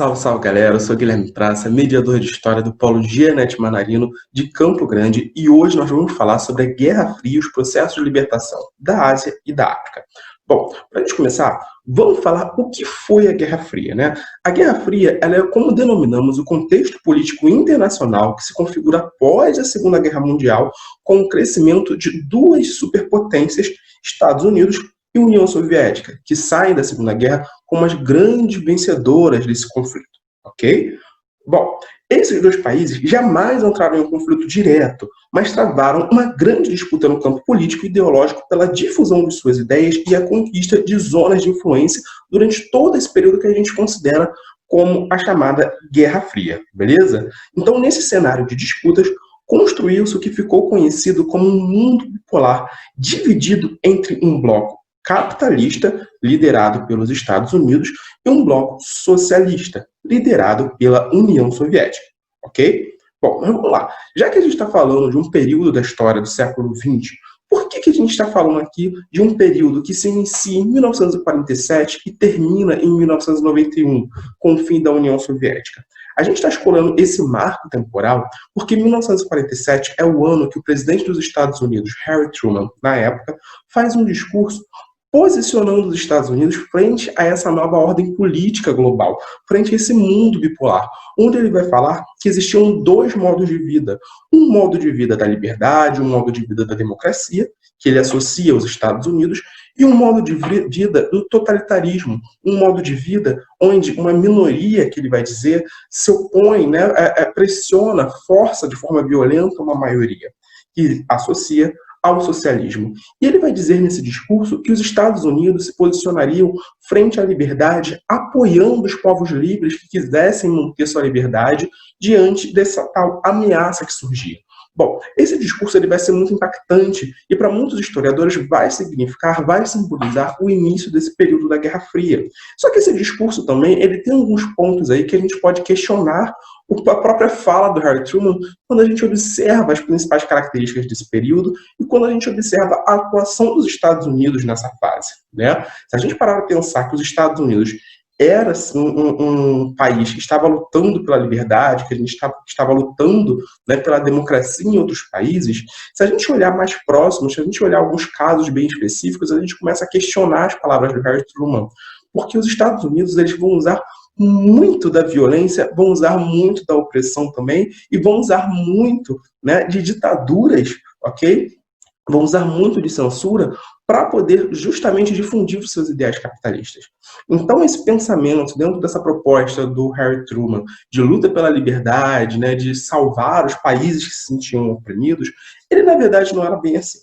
Salve, salve galera, eu sou Guilherme Praça, mediador de história do Polo Giannetti Manarino de Campo Grande, e hoje nós vamos falar sobre a Guerra Fria e os processos de libertação da Ásia e da África. Bom, para a gente começar, vamos falar o que foi a Guerra Fria, né? A Guerra Fria, ela é como denominamos o contexto político internacional que se configura após a Segunda Guerra Mundial, com o crescimento de duas superpotências, Estados Unidos e União Soviética, que saem da Segunda Guerra como as grandes vencedoras desse conflito, ok? Bom, esses dois países jamais entraram em um conflito direto, mas travaram uma grande disputa no campo político e ideológico pela difusão de suas ideias e a conquista de zonas de influência durante todo esse período que a gente considera como a chamada Guerra Fria, beleza? Então, nesse cenário de disputas, construiu-se o que ficou conhecido como um mundo bipolar, dividido entre um bloco capitalista, liderado pelos Estados Unidos, e um bloco socialista, liderado pela União Soviética, ok? Bom, mas vamos lá. Já que a gente está falando de um período da história do século XX, por que a gente está falando aqui de um período que se inicia em 1947 e termina em 1991, com o fim da União Soviética? A gente está escolhendo esse marco temporal porque 1947 é o ano que o presidente dos Estados Unidos, Harry Truman, na época, faz um discurso posicionando os Estados Unidos frente a essa nova ordem política global, frente a esse mundo bipolar, onde ele vai falar que existiam dois modos de vida. Um modo de vida da liberdade, um modo de vida da democracia, que ele associa aos Estados Unidos, e um modo de vida do totalitarismo, um modo de vida onde uma minoria, que ele vai dizer, se opõe, né, pressiona, força de forma violenta uma maioria, que associa ao socialismo. E ele vai dizer nesse discurso que os Estados Unidos se posicionariam frente à liberdade, apoiando os povos livres que quisessem manter sua liberdade diante dessa tal ameaça que surgia. Bom, esse discurso ele vai ser muito impactante e para muitos historiadores vai significar, vai simbolizar o início desse período da Guerra Fria. Só que esse discurso também ele tem alguns pontos aí que a gente pode questionar a própria fala do Harry Truman quando a gente observa as principais características desse período e quando a gente observa a atuação dos Estados Unidos nessa fase, né? Se a gente parar para pensar que os Estados Unidos era assim, um país que estava lutando pela liberdade, que a gente estava lutando, né, pela democracia em outros países, se a gente olhar mais próximo, se a gente olhar alguns casos bem específicos, a gente começa a questionar as palavras do Harry Truman, porque os Estados Unidos eles vão usar muito da violência, vão usar muito da opressão também, e vão usar muito, né, de ditaduras, ok? Vão usar muito de censura para poder justamente difundir os seus ideais capitalistas. Então, esse pensamento, dentro dessa proposta do Harry Truman, de luta pela liberdade, né, de salvar os países que se sentiam oprimidos, ele, na verdade, não era bem assim.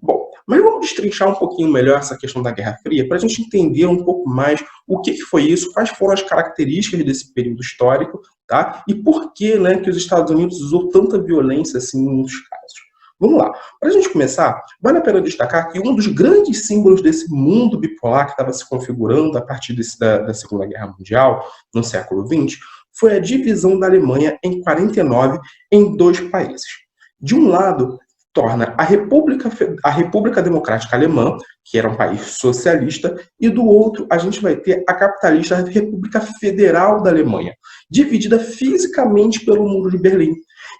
Bom, mas vamos destrinchar um pouquinho melhor essa questão da Guerra Fria, para a gente entender um pouco mais o que foi isso, quais foram as características desse período histórico, tá? E por que, né, que os Estados Unidos usou tanta violência assim, em muitos casos. Vamos lá. Para a gente começar, vale a pena destacar que um dos grandes símbolos desse mundo bipolar que estava se configurando a partir da Segunda Guerra Mundial, no século XX, foi a divisão da Alemanha em 49 em dois países. De um lado, torna a República Democrática Alemã, que era um país socialista, e do outro a gente vai ter a capitalista República Federal da Alemanha, dividida fisicamente pelo Muro de Berlim.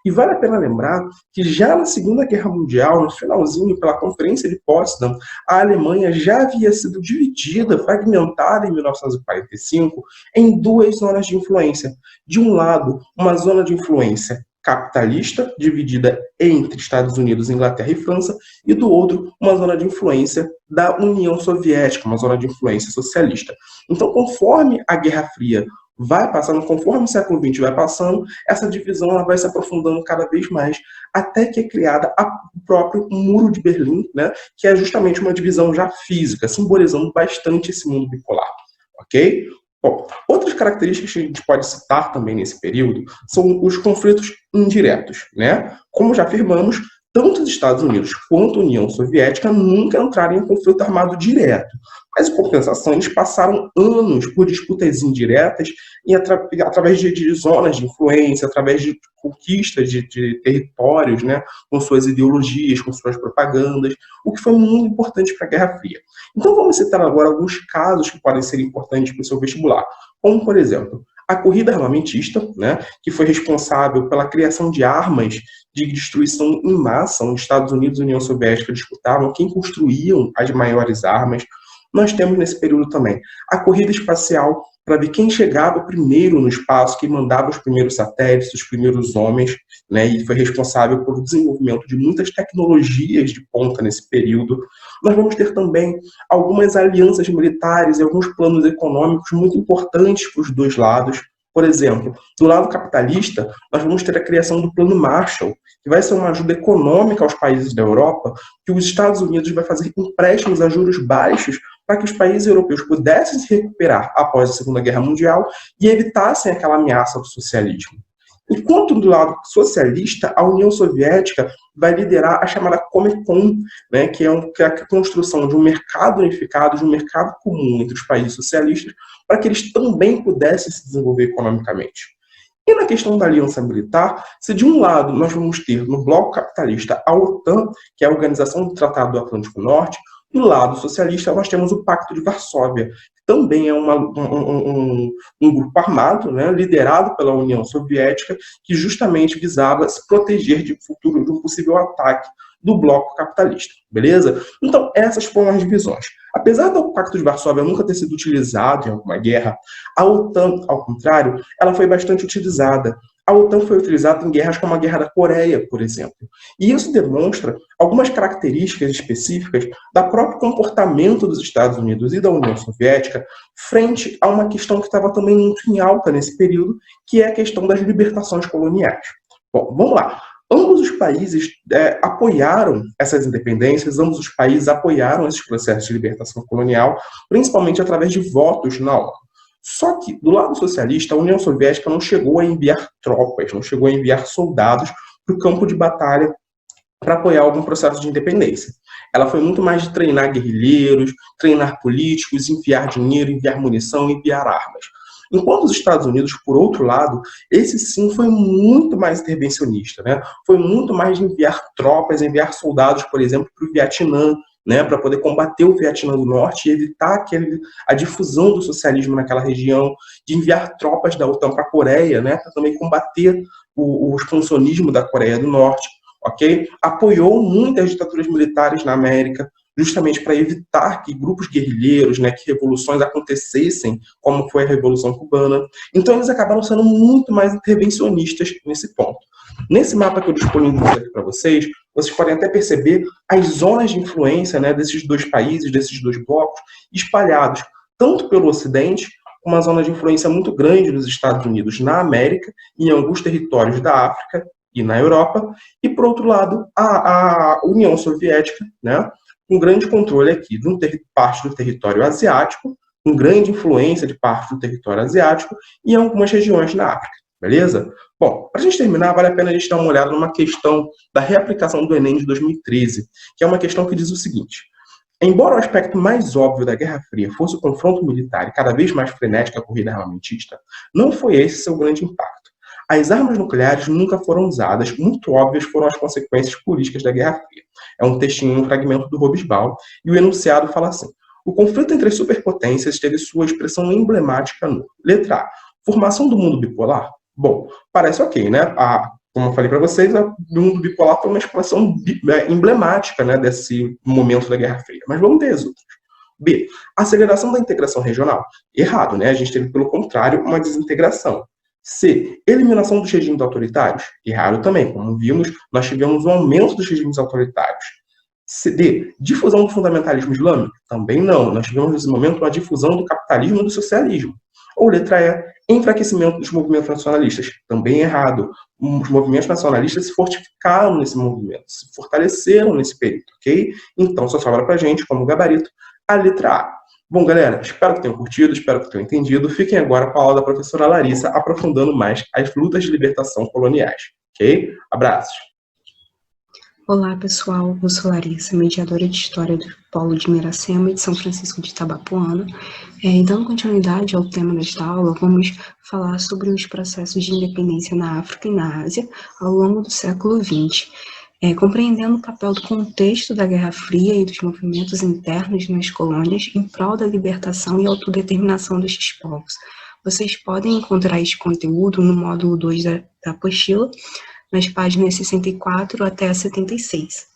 E vale a pena lembrar que já na Segunda Guerra Mundial, no finalzinho, pela Conferência de Potsdam, a Alemanha já havia sido dividida, fragmentada em 1945, em duas zonas de influência. De um lado, uma zona de influência capitalista, dividida entre Estados Unidos, Inglaterra e França, e do outro, uma zona de influência da União Soviética, uma zona de influência socialista. Então, conforme a Guerra Fria vai passando, conforme o século XX vai passando, essa divisão ela vai se aprofundando cada vez mais, até que é criada o próprio Muro de Berlim, né, que é justamente uma divisão já física, simbolizando bastante esse mundo bipolar, ok? Bom, outras características que a gente pode citar também nesse período são os conflitos indiretos, né? Como já afirmamos, tanto os Estados Unidos quanto a União Soviética nunca entraram em conflito armado direto. Mas, em compensação, eles passaram anos por disputas indiretas e através de zonas de influência, através de conquistas de territórios, né, com suas ideologias, com suas propagandas, o que foi muito importante para a Guerra Fria. Então, vamos citar agora alguns casos que podem ser importantes para o seu vestibular, como, por exemplo, A corrida armamentista, né, que foi responsável pela criação de armas de destruição em massa, onde Estados Unidos e União Soviética disputavam quem construíam as maiores armas. Nós temos nesse período também a corrida espacial, para ver quem chegava primeiro no espaço, quem mandava os primeiros satélites, os primeiros homens, né, e foi responsável pelo desenvolvimento de muitas tecnologias de ponta nesse período. Nós vamos ter também algumas alianças militares e alguns planos econômicos muito importantes para os dois lados. Por exemplo, do lado capitalista, nós vamos ter a criação do Plano Marshall, que vai ser uma ajuda econômica aos países da Europa, que os Estados Unidos vai fazer empréstimos a juros baixos para que os países europeus pudessem se recuperar após a Segunda Guerra Mundial e evitassem aquela ameaça do socialismo. Enquanto do lado socialista, a União Soviética vai liderar a chamada Comecon, né, que é a construção de um mercado unificado, de um mercado comum entre os países socialistas, para que eles também pudessem se desenvolver economicamente. E na questão da aliança militar, se de um lado nós vamos ter no bloco capitalista a OTAN, que é a Organização do Tratado do Atlântico Norte, do lado socialista nós temos o Pacto de Varsóvia, que também é um grupo armado, né, liderado pela União Soviética, que justamente visava se proteger de um possível ataque do bloco capitalista, beleza? Então, essas foram as divisões. Apesar do Pacto de Varsóvia nunca ter sido utilizado em alguma guerra, a OTAN, ao contrário, ela foi bastante utilizada. A OTAN foi utilizada em guerras como a Guerra da Coreia, por exemplo. E isso demonstra algumas características específicas do próprio comportamento dos Estados Unidos e da União Soviética frente a uma questão que estava também muito em alta nesse período, que é a questão das libertações coloniais. Bom, vamos lá. Ambos os países apoiaram essas independências, ambos os países apoiaram esses processos de libertação colonial, principalmente através de votos na ONU. Só que, do lado socialista, a União Soviética não chegou a enviar tropas, não chegou a enviar soldados para o campo de batalha para apoiar algum processo de independência. Ela foi muito mais de treinar guerrilheiros, treinar políticos, enviar dinheiro, enviar munição, enviar armas. Enquanto os Estados Unidos, por outro lado, esse sim foi muito mais intervencionista, né? Foi muito mais de enviar tropas, enviar soldados, por exemplo, para o Vietnã, né, para poder combater o Vietnã do Norte e evitar a difusão do socialismo naquela região, de enviar tropas da OTAN para a Coreia, né, para também combater o expansionismo da Coreia do Norte, ok? Apoiou muitas ditaduras militares na América, justamente para evitar que grupos guerrilheiros, né, que revoluções acontecessem, como foi a Revolução Cubana. Então eles acabaram sendo muito mais intervencionistas nesse ponto. Nesse mapa que eu disponibilizo aqui para vocês podem até perceber as zonas de influência, né, desses dois países, desses dois blocos, espalhados tanto pelo Ocidente, uma zona de influência muito grande dos Estados Unidos na América, em alguns territórios da África e na Europa, e, por outro lado, a União Soviética, né, com grande controle aqui de parte do território asiático, com grande influência de parte do território asiático e em algumas regiões na África, beleza? Bom, para a gente terminar, vale a pena a gente dar uma olhada numa questão da reaplicação do Enem de 2013, que é uma questão que diz o seguinte: embora o aspecto mais óbvio da Guerra Fria fosse o confronto militar e cada vez mais frenética a corrida armamentista, não foi esse seu grande impacto. As armas nucleares nunca foram usadas, muito óbvias foram as consequências políticas da Guerra Fria. É um textinho, um fragmento do Hobsbawm, e o enunciado fala assim: o conflito entre as superpotências teve sua expressão emblemática no letra A, formação do mundo bipolar. Bom, parece ok, né? Como eu falei para vocês, o mundo bipolar foi uma expressão emblemática, né, desse momento da Guerra Fria. Mas vamos ter as outras. B, aceleração da integração regional. Errado, né? A gente teve, pelo contrário, uma desintegração. C, eliminação dos regimes autoritários. Errado também. Como vimos, nós tivemos um aumento dos regimes autoritários. D, difusão do fundamentalismo islâmico. Também não. Nós tivemos, nesse momento, uma difusão do capitalismo e do socialismo. Ou letra E, enfraquecimento dos movimentos nacionalistas. Também errado. Os movimentos nacionalistas se fortificaram nesse movimento, se fortaleceram nesse período, ok? Então, só sobra pra gente, como gabarito, a letra A. Bom, galera, espero que tenham curtido, espero que tenham entendido. Fiquem agora com a aula da professora Larissa, aprofundando mais as lutas de libertação coloniais, ok? Abraços! Olá, pessoal. Eu sou Larissa, mediadora de História do Polo de Miracema e de São Francisco de Itabapoana. Dando continuidade ao tema desta aula, vamos falar sobre os processos de independência na África e na Ásia ao longo do século XX, compreendendo o papel do contexto da Guerra Fria e dos movimentos internos nas colônias em prol da libertação e autodeterminação destes povos. Vocês podem encontrar esse conteúdo no módulo 2 da apostila, nas páginas 64 até 76.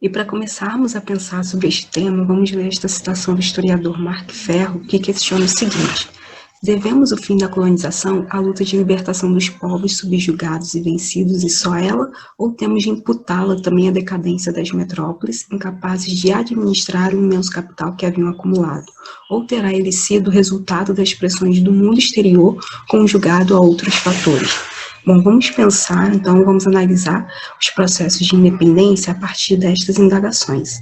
E para começarmos a pensar sobre este tema, vamos ler esta citação do historiador Mark Ferro, que questiona o seguinte: devemos o fim da colonização à luta de libertação dos povos subjugados e vencidos e só ela, ou temos de imputá-la também à decadência das metrópoles, incapazes de administrar o imenso capital que haviam acumulado? Ou terá ele sido resultado das pressões do mundo exterior conjugado a outros fatores? Bom, vamos pensar, então, vamos analisar os processos de independência a partir destas indagações.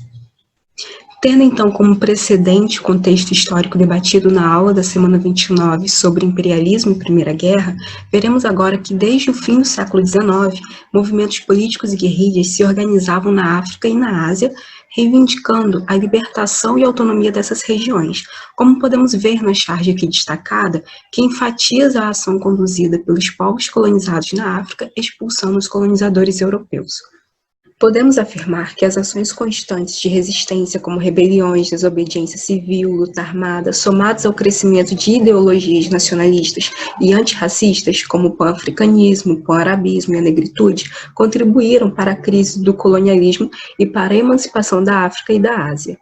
Tendo, então, como precedente o contexto histórico debatido na aula da semana 29 sobre imperialismo e Primeira Guerra, veremos agora que, desde o fim do século XIX, movimentos políticos e guerrilhas se organizavam na África e na Ásia, reivindicando a libertação e autonomia dessas regiões, como podemos ver na charge aqui destacada, que enfatiza a ação conduzida pelos povos colonizados na África, expulsando os colonizadores europeus. Podemos afirmar que as ações constantes de resistência, como rebeliões, desobediência civil, luta armada, somadas ao crescimento de ideologias nacionalistas e antirracistas, como o pan-africanismo, o pan-arabismo e a negritude, contribuíram para a crise do colonialismo e para a emancipação da África e da Ásia.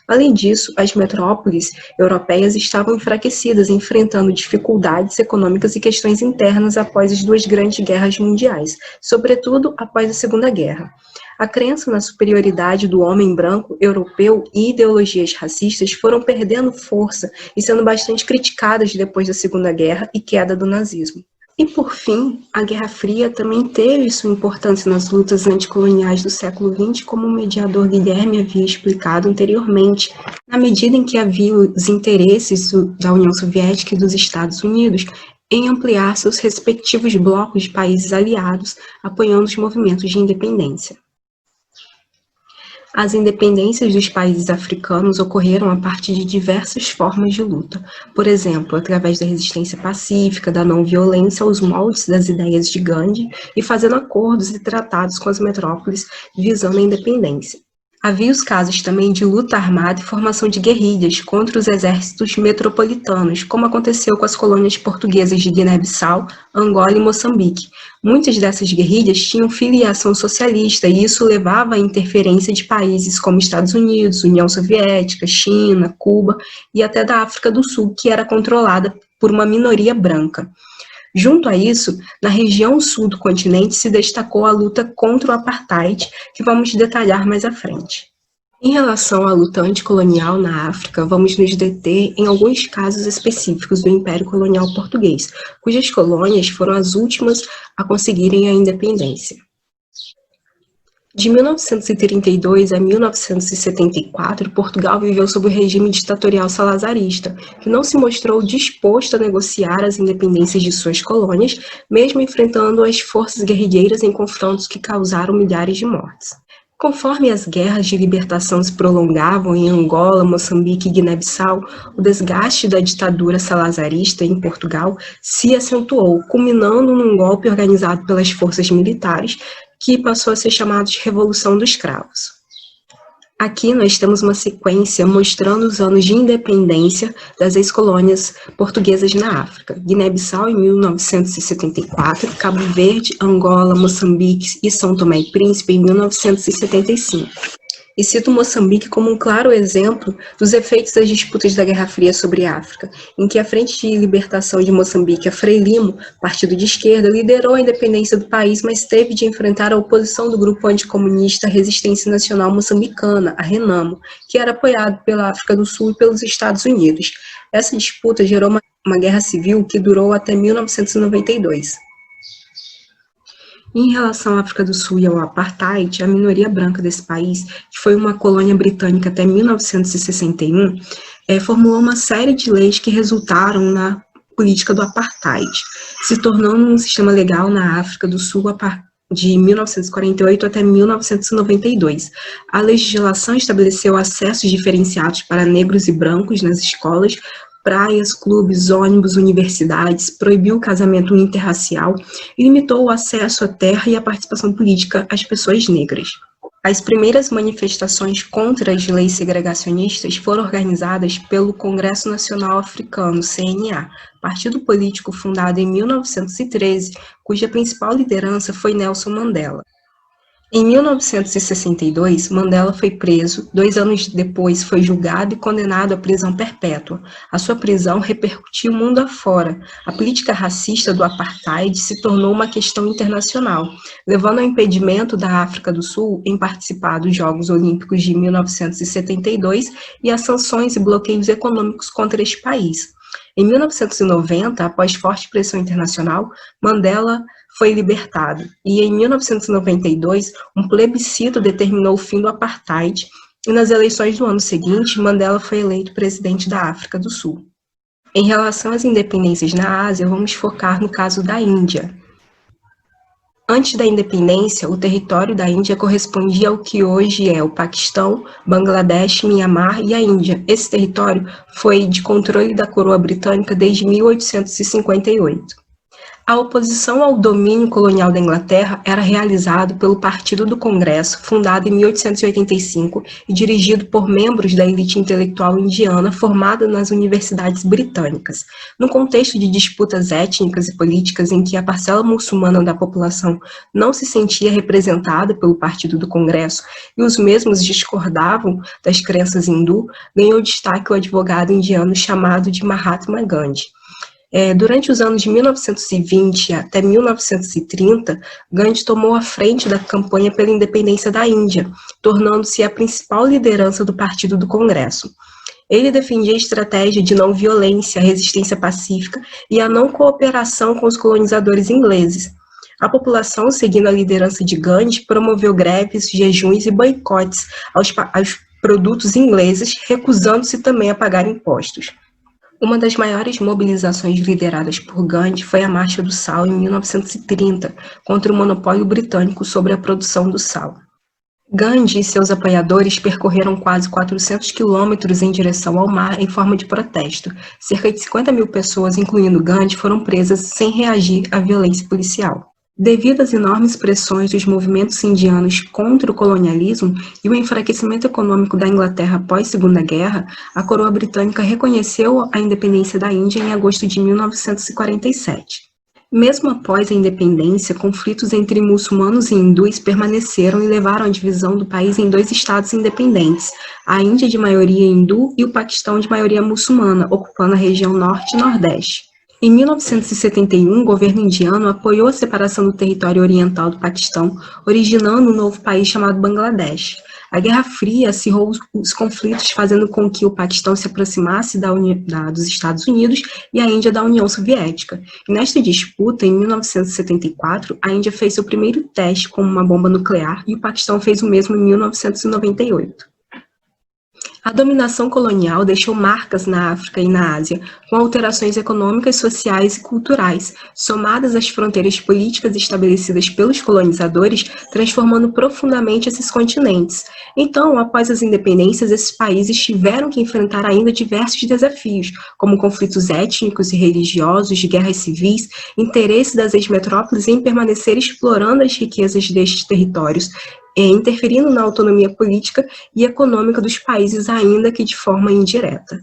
Além disso, as metrópoles europeias estavam enfraquecidas, enfrentando dificuldades econômicas e questões internas após as duas grandes guerras mundiais, sobretudo após a Segunda Guerra. A crença na superioridade do homem branco europeu e ideologias racistas foram perdendo força e sendo bastante criticadas depois da Segunda Guerra e queda do nazismo. E, por fim, a Guerra Fria também teve sua importância nas lutas anticoloniais do século XX, como o mediador Guilherme havia explicado anteriormente, na medida em que havia os interesses da União Soviética e dos Estados Unidos em ampliar seus respectivos blocos de países aliados, apoiando os movimentos de independência. As independências dos países africanos ocorreram a partir de diversas formas de luta, por exemplo, através da resistência pacífica, da não-violência aos moldes das ideias de Gandhi e fazendo acordos e tratados com as metrópoles visando a independência. Havia os casos também de luta armada e formação de guerrilhas contra os exércitos metropolitanos, como aconteceu com as colônias portuguesas de Guiné-Bissau, Angola e Moçambique. Muitas dessas guerrilhas tinham filiação socialista e isso levava à interferência de países como Estados Unidos, União Soviética, China, Cuba e até da África do Sul, que era controlada por uma minoria branca. Junto a isso, na região sul do continente se destacou a luta contra o apartheid, que vamos detalhar mais à frente. Em relação à luta anticolonial na África, vamos nos deter em alguns casos específicos do Império Colonial Português, cujas colônias foram as últimas a conseguirem a independência. De 1932 a 1974, Portugal viveu sob o regime ditatorial salazarista, que não se mostrou disposto a negociar as independências de suas colônias, mesmo enfrentando as forças guerrilheiras em confrontos que causaram milhares de mortes. Conforme as guerras de libertação se prolongavam em Angola, Moçambique e Guiné-Bissau, o desgaste da ditadura salazarista em Portugal se acentuou, culminando num golpe organizado pelas forças militares, que passou a ser chamado de Revolução dos Cravos. Aqui nós temos uma sequência mostrando os anos de independência das ex-colônias portuguesas na África. Guiné-Bissau em 1974, Cabo Verde, Angola, Moçambique e São Tomé e Príncipe em 1975. E cito Moçambique como um claro exemplo dos efeitos das disputas da Guerra Fria sobre a África, em que a Frente de Libertação de Moçambique, a Frelimo, partido de esquerda, liderou a independência do país, mas teve de enfrentar a oposição do grupo anticomunista Resistência Nacional Moçambicana, a Renamo, que era apoiado pela África do Sul e pelos Estados Unidos. Essa disputa gerou uma guerra civil que durou até 1992. Em relação à África do Sul e ao apartheid, a minoria branca desse país, que foi uma colônia britânica até 1961, formulou uma série de leis que resultaram na política do apartheid, se tornando um sistema legal na África do Sul de 1948 até 1992. A legislação estabeleceu acessos diferenciados para negros e brancos nas escolas, praias, clubes, ônibus, universidades, proibiu o casamento interracial e limitou o acesso à terra e à participação política às pessoas negras. As primeiras manifestações contra as leis segregacionistas foram organizadas pelo Congresso Nacional Africano, CNA, partido político fundado em 1913, cuja principal liderança foi Nelson Mandela. Em 1962, Mandela foi preso. 2 anos depois, foi julgado e condenado à prisão perpétua. A sua prisão repercutiu o mundo afora. A política racista do apartheid se tornou uma questão internacional, levando ao impedimento da África do Sul em participar dos Jogos Olímpicos de 1972 e a sanções e bloqueios econômicos contra este país. Em 1990, após forte pressão internacional, Mandela foi libertado, e em 1992, um plebiscito determinou o fim do apartheid, e nas eleições do ano seguinte, Mandela foi eleito presidente da África do Sul. Em relação às independências na Ásia, vamos focar no caso da Índia. Antes da independência, o território da Índia correspondia ao que hoje é o Paquistão, Bangladesh, Mianmar e a Índia. Esse território foi de controle da coroa britânica desde 1858. A oposição ao domínio colonial da Inglaterra era realizada pelo Partido do Congresso, fundado em 1885 e dirigido por membros da elite intelectual indiana formada nas universidades britânicas. No contexto de disputas étnicas e políticas em que a parcela muçulmana da população não se sentia representada pelo Partido do Congresso e os mesmos discordavam das crenças hindu, ganhou destaque o advogado indiano chamado de Mahatma Gandhi. Durante os anos de 1920 até 1930, Gandhi tomou a frente da campanha pela independência da Índia, tornando-se a principal liderança do Partido do Congresso. Ele defendia a estratégia de não violência, a resistência pacífica e a não cooperação com os colonizadores ingleses. A população, seguindo a liderança de Gandhi, promoveu greves, jejuns e boicotes aos produtos ingleses, recusando-se também a pagar impostos. Uma das maiores mobilizações lideradas por Gandhi foi a Marcha do Sal em 1930, contra o monopólio britânico sobre a produção do sal. Gandhi e seus apoiadores percorreram quase 400 quilômetros em direção ao mar em forma de protesto. Cerca de 50 mil pessoas, incluindo Gandhi, foram presas sem reagir à violência policial. Devido às enormes pressões dos movimentos indianos contra o colonialismo e o enfraquecimento econômico da Inglaterra após a Segunda Guerra, a coroa britânica reconheceu a independência da Índia em agosto de 1947. Mesmo após a independência, conflitos entre muçulmanos e hindus permaneceram e levaram à divisão do país em 2 estados independentes, a Índia de maioria hindu e o Paquistão de maioria muçulmana, ocupando a região norte e nordeste. Em 1971, o governo indiano apoiou a separação do território oriental do Paquistão, originando um novo país chamado Bangladesh. A Guerra Fria acirrou os conflitos, fazendo com que o Paquistão se aproximasse dos Estados Unidos e a Índia da União Soviética. E nesta disputa, em 1974, a Índia fez seu primeiro teste com uma bomba nuclear e o Paquistão fez o mesmo em 1998. A dominação colonial deixou marcas na África e na Ásia, com alterações econômicas, sociais e culturais, somadas às fronteiras políticas estabelecidas pelos colonizadores, transformando profundamente esses continentes. Então, após as independências, esses países tiveram que enfrentar ainda diversos desafios, como conflitos étnicos e religiosos, guerras civis, interesse das ex-metrópoles em permanecer explorando as riquezas destes territórios, interferindo na autonomia política e econômica dos países, ainda que de forma indireta.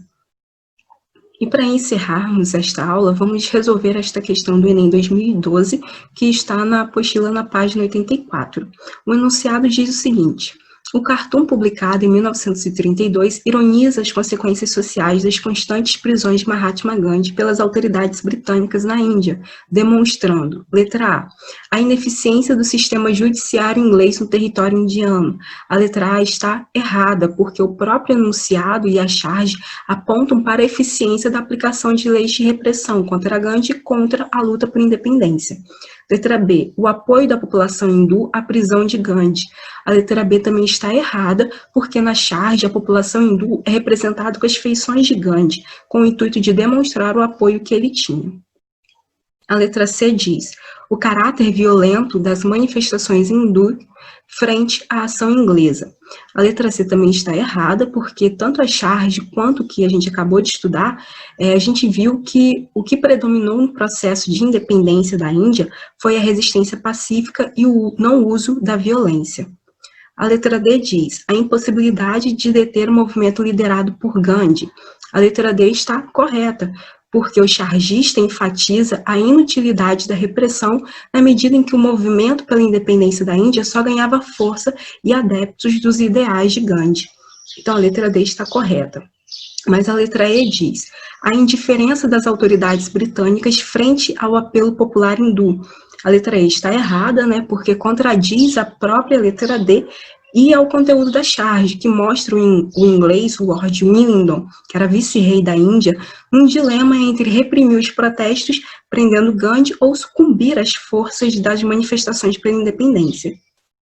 E para encerrarmos esta aula, vamos resolver esta questão do Enem 2012, que está na apostila na página 84. O enunciado diz o seguinte: o cartoon publicado em 1932 ironiza as consequências sociais das constantes prisões de Mahatma Gandhi pelas autoridades britânicas na Índia, demonstrando, letra A ineficiência do sistema judiciário inglês no território indiano. A letra A está errada, porque o próprio enunciado e a charge apontam para a eficiência da aplicação de leis de repressão contra Gandhi e contra a luta por independência. Letra B, o apoio da população hindu à prisão de Gandhi. A letra B também está errada, porque na charge a população hindu é representada com as feições de Gandhi, com o intuito de demonstrar o apoio que ele tinha. A letra C diz: o caráter violento das manifestações hindu frente à ação inglesa. A letra C também está errada, porque tanto a charge quanto o que a gente acabou de estudar, a gente viu que o que predominou no processo de independência da Índia foi a resistência pacífica e o não uso da violência. A letra D diz a impossibilidade de deter o movimento liderado por Gandhi. A letra D está correta, porque o chargista enfatiza a inutilidade da repressão na medida em que o movimento pela independência da Índia só ganhava força e adeptos dos ideais de Gandhi. Então, a letra D está correta. Mas a letra E diz a indiferença das autoridades britânicas frente ao apelo popular hindu. A letra E está errada, né, porque contradiz a própria letra D e ao conteúdo da charge, que mostra o inglês Lord Willingdon, que era vice-rei da Índia, um dilema entre reprimir os protestos, prendendo Gandhi, ou sucumbir às forças das manifestações pela independência.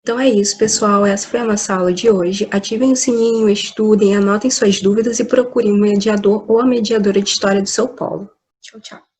Então é isso, pessoal. Essa foi a nossa aula de hoje. Ativem o sininho, estudem, anotem suas dúvidas e procurem um mediador ou a mediadora de história do seu polo. Tchau, tchau.